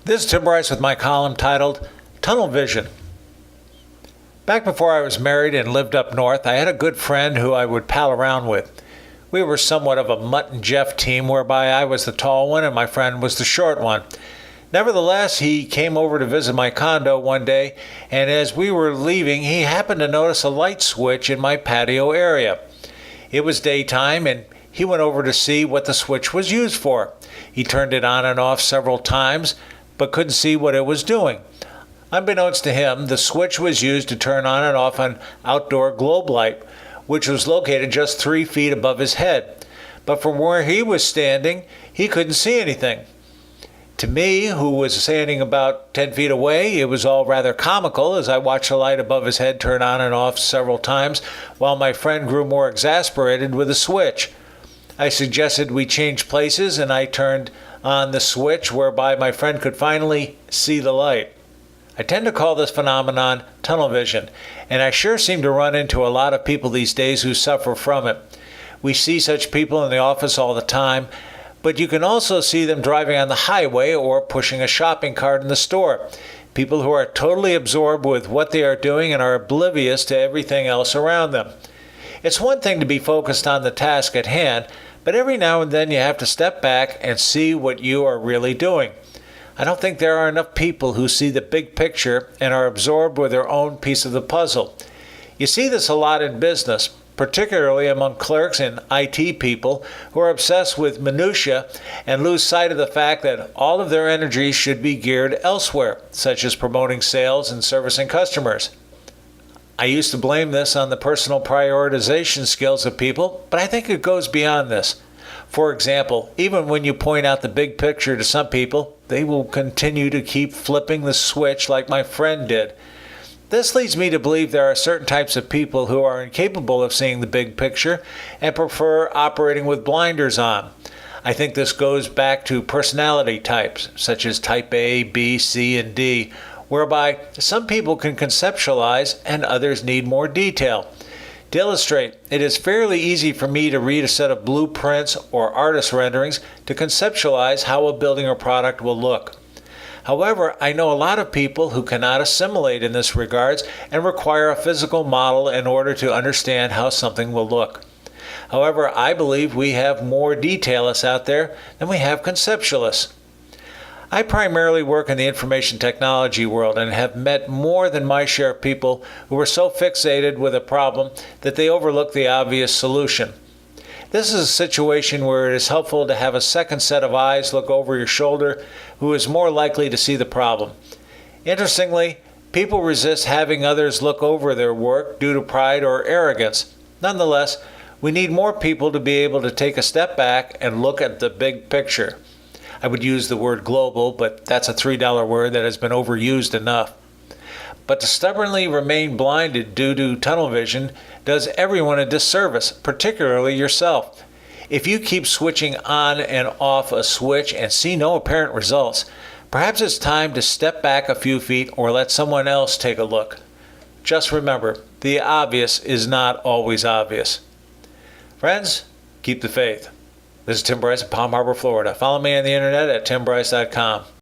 This is Tim Bryce with my column titled Tunnel Vision. Back before I was married and lived up north, I had a good friend who I would pal around with. We were somewhat of a Mutt and Jeff team whereby I was the tall one and my friend was the short one. Nevertheless, he came over to visit my condo one day, and as we were leaving, he happened to notice a light switch in my patio area. It was daytime, and he went over to see what the switch was used for. He turned it on and off several times, but couldn't see what it was doing. Unbeknownst to him, the switch was used to turn on and off an outdoor globe light, which was located just 3 feet above his head. But from where he was standing, he couldn't see anything. To me, who was standing about 10 feet away, it was all rather comical as I watched the light above his head turn on and off several times, while my friend grew more exasperated with the switch. I suggested we change places, and I turned on the switch whereby my friend could finally see the light. I tend to call this phenomenon tunnel vision, and I sure seem to run into a lot of people these days who suffer from it. We see such people in the office all the time, but you can also see them driving on the highway or pushing a shopping cart in the store. People who are totally absorbed with what they are doing and are oblivious to everything else around them. It's one thing to be focused on the task at hand, but every now and then you have to step back and see what you are really doing. I don't think there are enough people who see the big picture and are absorbed with their own piece of the puzzle. You see this a lot in business, particularly among clerks and IT people who are obsessed with minutiae and lose sight of the fact that all of their energy should be geared elsewhere, such as promoting sales and servicing customers. I used to blame this on the personal prioritization skills of people, but I think it goes beyond this. For example, even when you point out the big picture to some people, they will continue to keep flipping the switch like my friend did. This leads me to believe there are certain types of people who are incapable of seeing the big picture and prefer operating with blinders on. I think this goes back to personality types, such as type A, B, C, and D, whereby some people can conceptualize and others need more detail. To illustrate, it is fairly easy for me to read a set of blueprints or artist renderings to conceptualize how a building or product will look. However, I know a lot of people who cannot assimilate in this regards and require a physical model in order to understand how something will look. However, I believe we have more detailists out there than we have conceptualists. I primarily work in the information technology world and have met more than my share of people who are so fixated with a problem that they overlook the obvious solution. This is a situation where it is helpful to have a second set of eyes look over your shoulder who is more likely to see the problem. Interestingly, people resist having others look over their work due to pride or arrogance. Nonetheless, we need more people to be able to take a step back and look at the big picture. I would use the word global, but that's a $3 word that has been overused enough. But to stubbornly remain blinded due to tunnel vision does everyone a disservice, particularly yourself. If you keep switching on and off a switch and see no apparent results, perhaps it's time to step back a few feet or let someone else take a look. Just remember, the obvious is not always obvious. Friends, keep the faith. This is Tim Bryce of Palm Harbor, Florida. Follow me on the internet at timbryce.com.